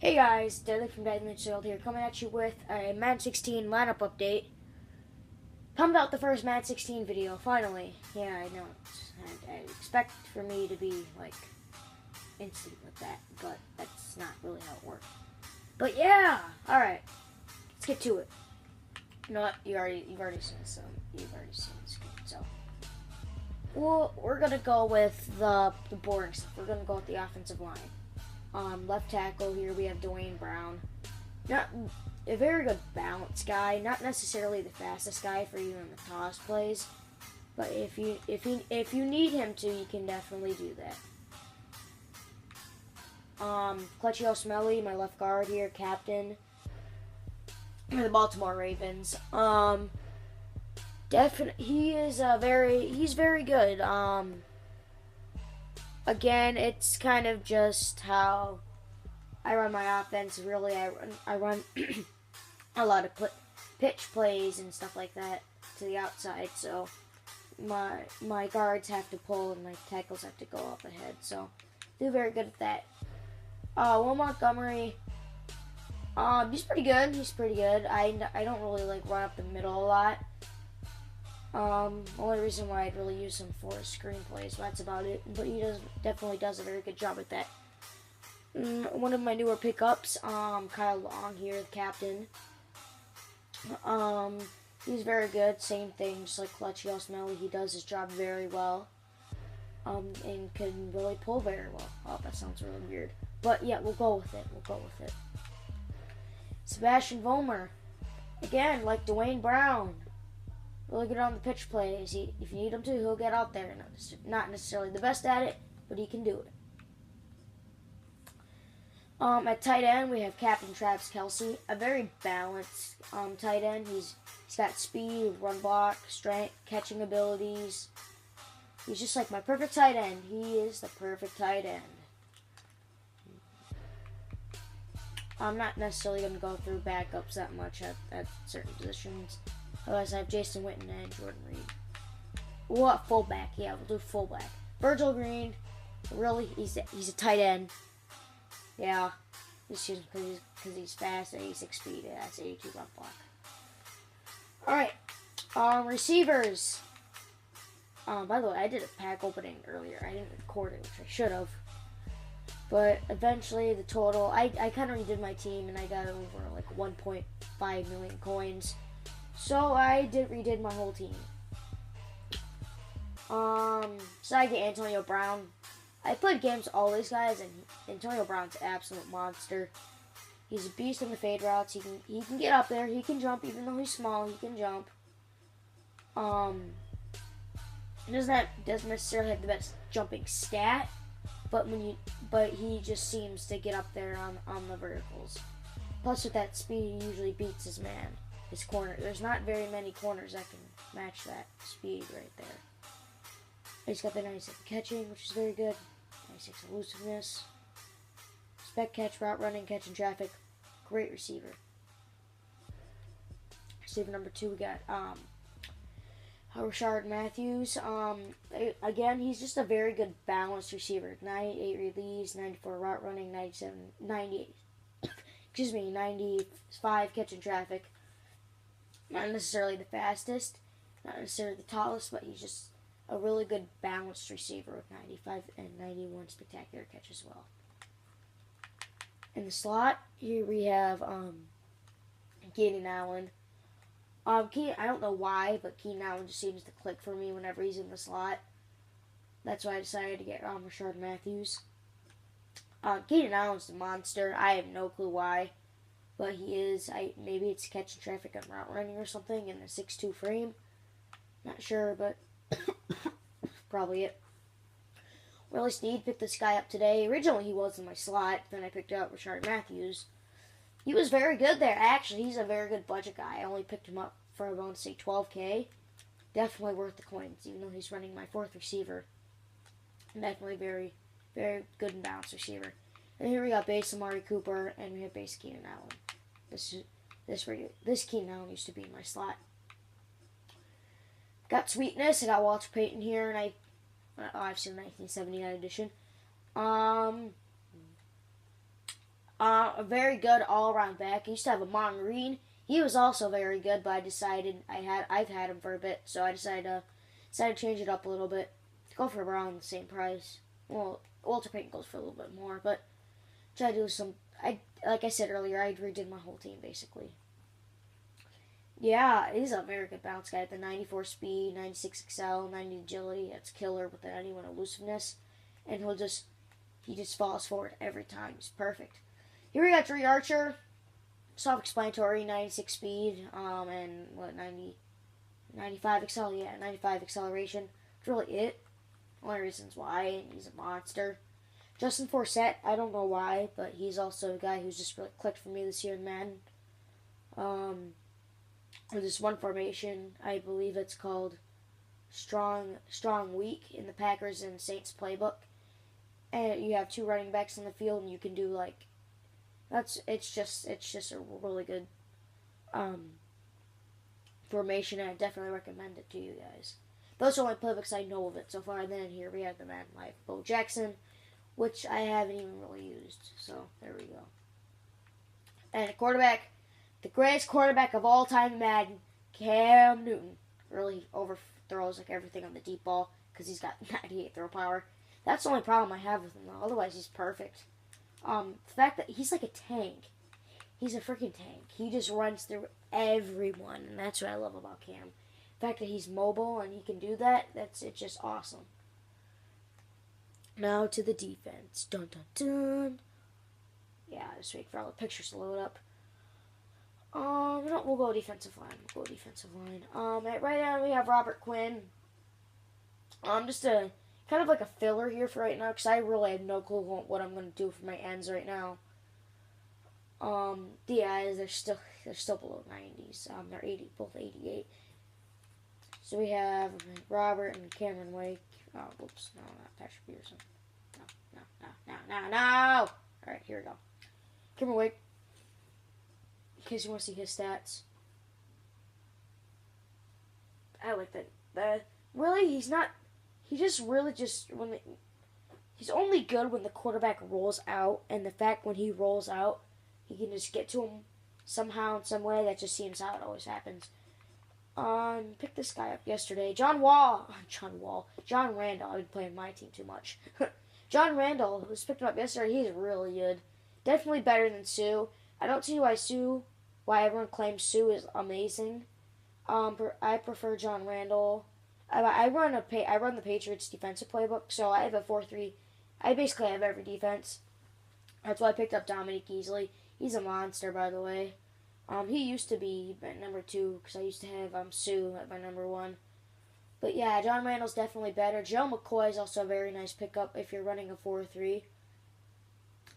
Hey guys, Deadly from Deadly Shield here, coming at you with a Madden 16 lineup update. Pumped out the first Madden 16 video, finally. Yeah, I know. I expect for me to be, like, instant with that, but that's not really how it works. But yeah! Alright, let's get to it. You know what? You've already seen some. You've already seen the screen, so. Well, we're gonna go with the boring stuff. We're gonna go with the offensive line. Left tackle here we have Dwayne Brown. Not a very good balance guy, not necessarily the fastest guy for you in the toss plays, but if you need him to, you can definitely do that. Clutchy Smelly, my left guard here, captain for the Baltimore Ravens. He's very good. Again, it's kind of just how I run my offense. Really, I run a lot of pitch plays and stuff like that to the outside. So my guards have to pull and my tackles have to go up ahead. So do very good at that. Will Montgomery, he's pretty good. I don't really like run up the middle a lot. Only reason why I'd really use him for screenplays, that's about it. But he definitely does a very good job at that. One of my newer pickups, Kyle Long here, the captain. He's very good. Same thing, just like Clutchy Smelly. He does his job very well. And can really pull very well. Oh, that sounds really weird. But yeah, we'll go with it. Sebastian Vollmer. Again, like Dwayne Brown. Really good on the pitch plays. If you need him to, he'll get out there. Not necessarily the best at it, but he can do it. At tight end, we have Captain Travis Kelce, a very balanced tight end. He's got speed, run block, strength, catching abilities. He's just like my perfect tight end. He is the perfect tight end. I'm not necessarily going to go through backups that much at certain positions. Otherwise, I have Jason Witten and Jordan Reed. What fullback? Yeah, we'll do fullback. Virgil Green, really, he's a tight end. Yeah, just use him because he's fast, 86 speed, and that's 82 run block. All right, receivers. By the way, I did a pack opening earlier. I didn't record it, which I should have. But eventually, the total, I kind of redid my team, and I got over like 1.5 million coins. So I redid my whole team. So I get Antonio Brown. I played games with all these guys, and Antonio Brown's an absolute monster. He's a beast on the fade routes. He can get up there. He can jump, even though he's small. He can jump. He doesn't necessarily have the best jumping stat, but he just seems to get up there on the verticals. Plus, with that speed, he usually beats his man. His corner. There's not very many corners that can match that speed right there. He's got the 96 catching, which is very good. 96 elusiveness. Spec catch, route running, catching traffic. Great receiver. Receiver number 2, we got Rashard Matthews. Again, he's just a very good balanced receiver. 98 release, 94 route running, 95 catching traffic. Not necessarily the fastest, not necessarily the tallest, but he's just a really good balanced receiver with 95 and 91 spectacular catch as well. In the slot, here we have Keenan Allen. I don't know why, but Keenan Allen just seems to click for me whenever he's in the slot. That's why I decided to get Rashard Matthews. Keenan Allen's a monster. I have no clue why. But he is. Maybe it's catching traffic on route running or something in a 6'2 frame. Not sure, but probably it. Willie Snead picked this guy up today. Originally, he was in my slot. Then I picked up Rashard Matthews. He was very good there. Actually, he's a very good budget guy. I only picked him up for, I want to say, $12K. Definitely worth the coins, even though he's running my 4th receiver. Definitely very, very good and balanced receiver. And here we got base Amari Cooper, and we have base Keenan Allen. This Keenan Allen used to be in my slot. Got Sweetness. I got Walter Payton here, and I've seen the 1979 edition. A very good all-around back. I used to have a Green. He was also very good, but I decided I've had him for a bit, so I decided to change it up a little bit. Go for around the same price. Well, Walter Payton goes for a little bit more, but try to do some. Like I said earlier, I redid my whole team basically. Yeah, he's a very good bounce guy. The 94 speed, 96 excel, 90 agility. That's killer with the 91 elusiveness, and he just falls forward every time. He's perfect. Here we got Dre Archer, self-explanatory, 96 speed, and 95 excel, 95 acceleration. That's really it. Only reasons why, he's a monster. Justin Forsett, I don't know why, but he's also a guy who's just really clicked for me this year in Madden. With this one formation, I believe it's called Strong Weak in the Packers and Saints playbook. And you have two running backs in the field, and you can do it's just a really good formation, and I definitely recommend it to you guys. Those are my playbooks I know of it so far. And then here we have the Madden Life Bo Jackson, which I haven't even really used. So there we go. And a quarterback, the greatest quarterback of all time in Madden, Cam Newton. Really overthrows everything on the deep ball because he's got 98 throw power. That's the only problem I have with him, though. Otherwise, he's perfect. The fact that he's like a tank. He's a freaking tank. He just runs through everyone, and that's what I love about Cam. The fact that he's mobile and he can do that, it's just awesome. Now to the defense. Dun dun dun. Yeah, just wait for all the pictures to load up. We'll go defensive line. At right now we have Robert Quinn. Just a kind of like a filler here for right now because I really have no clue what I'm going to do for my ends right now. The eyes they're still below 90s. They're both 88. So we have Robert and Cameron Wake. Oh, whoops, no, not Patrick Peterson. No. All right, here we go. Cameron Wake. In case you want to see his stats. I like that. Really, he's not. He just really he's only good when the quarterback rolls out, and the fact when he rolls out, he can just get to him somehow in some way. That just seems how it always happens. Picked this guy up yesterday. John Randall. I've been playing my team too much. John Randall was picked him up yesterday. He's really good. Definitely better than Sue. I don't see why everyone claims Sue is amazing. I prefer John Randall. I run the Patriots defensive playbook, so I have a 4-3. I basically have every defense. That's why I picked up Dominique Easley. He's a monster, by the way. He used to be my number 2 because I used to have Sue at my number 1. But yeah, John Randall's definitely better. Joe McCoy is also a very nice pickup if you're running a 4-3.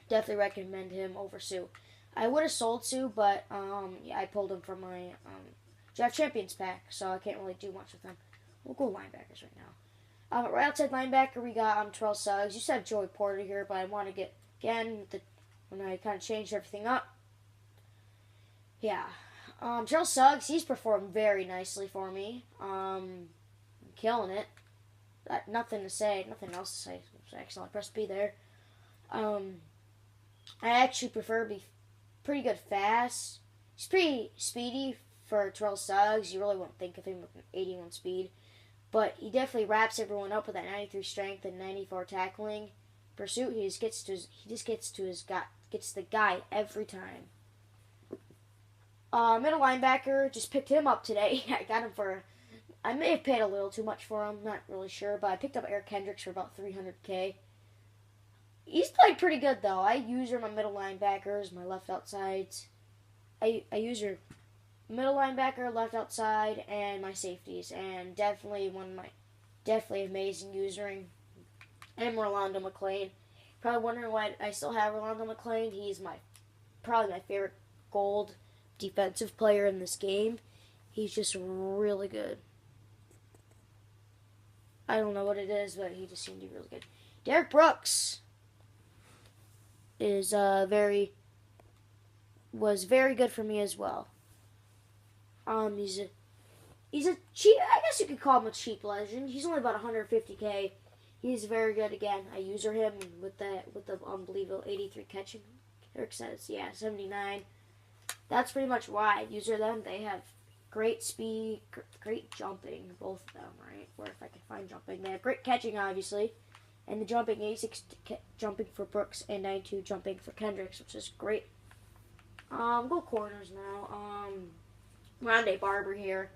Definitely recommend him over Sue. I would have sold Sue, but yeah, I pulled him from my Draft Champions pack, so I can't really do much with him. We'll go linebackers right now. Right outside linebacker, we got Terrell Suggs. Used to have Joey Porter here, but I want to get, again, when I kind of changed everything up. Yeah. Terrell Suggs, he's performed very nicely for me. Killing it. Nothing else to say. Excellent. Press B there. I actually prefer be pretty good fast. He's pretty speedy for Terrell Suggs. You really wouldn't think of him with an 81 speed. But he definitely wraps everyone up with that 93 strength and 94 tackling. Pursuit, he just gets the guy every time. Middle linebacker, just picked him up today. I got him I may have paid a little too much for him, not really sure, but I picked up Eric Kendricks for about $300K. He's played pretty good, though. I use my middle linebackers, my left outsides. I use your middle linebacker, left outside, and my safeties. And definitely amazing usering. And Rolando McClain. Probably wondering why I still have Rolando McClain. He's probably my favorite gold defensive player in this game. He's just really good. I don't know what it is, but he just seemed to be really good. Derek Brooks was very good for me as well. He's a cheap, I guess you could call him a cheap legend. He's only about $150K. He's very good again. I user him with the unbelievable 83 catching Eric says, yeah, 79. That's pretty much why I use them. They have great speed, great jumping, both of them, right? Or if I can find jumping. They have great catching, obviously. And the jumping, 86 jumping for Brooks and 92 jumping for Kendricks, which is great. Go corners now. Rondé Barber here.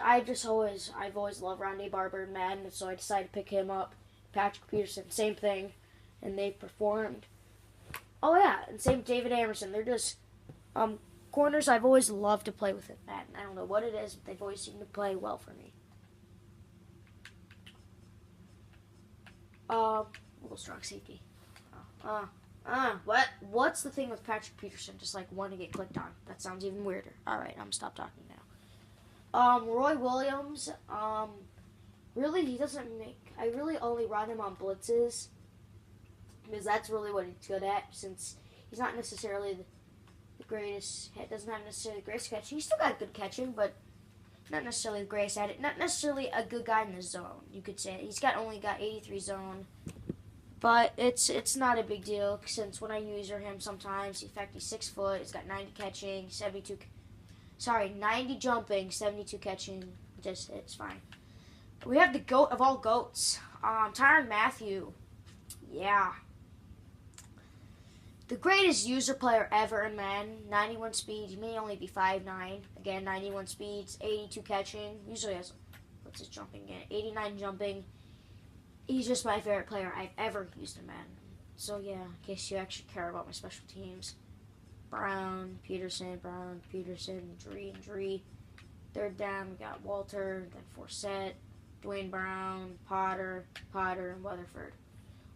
I've always loved Rondé Barber in Madden, so I decided to pick him up. Patrick Peterson, same thing. And they performed. Oh yeah, and same David Amerson. They're just corners I've always loved to play with in Madden. I don't know what it is, but they've always seemed to play well for me. Little strong safety. What's the thing with Patrick Peterson? Just like want to get clicked on. That sounds even weirder. Alright, I'm gonna stop talking now. Roy Williams, really he doesn't make, I really only run him on blitzes. Because that's really what he's good at, since he's not necessarily the greatest, doesn't have necessarily the greatest catching. He's still got good catching, but not necessarily the greatest at it. Not necessarily a good guy in the zone, you could say. He's only got 83 zone, but it's not a big deal, since when I use him sometimes, in fact, he's 6 foot, he's got 90 catching, 90 jumping, 72 catching, it's fine. We have the GOAT of all GOATs, Tyrann Mathieu. Yeah. The greatest user player ever in Madden, 91 speed. He may only be 5'9". Again, 91 speeds, 82 catching. Usually has, what's his jumping at? 89 jumping. He's just my favorite player I've ever used in Madden. So yeah, in case you actually care about my special teams. Brown, Peterson, Dree. Third down, we got Walter, then Forsett, Dwayne Brown, Potter, and Weatherford.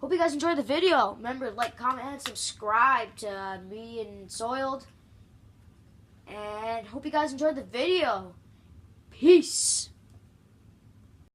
Hope you guys enjoyed the video. Remember, like, comment, and subscribe to me and Soiled. And hope you guys enjoyed the video. Peace.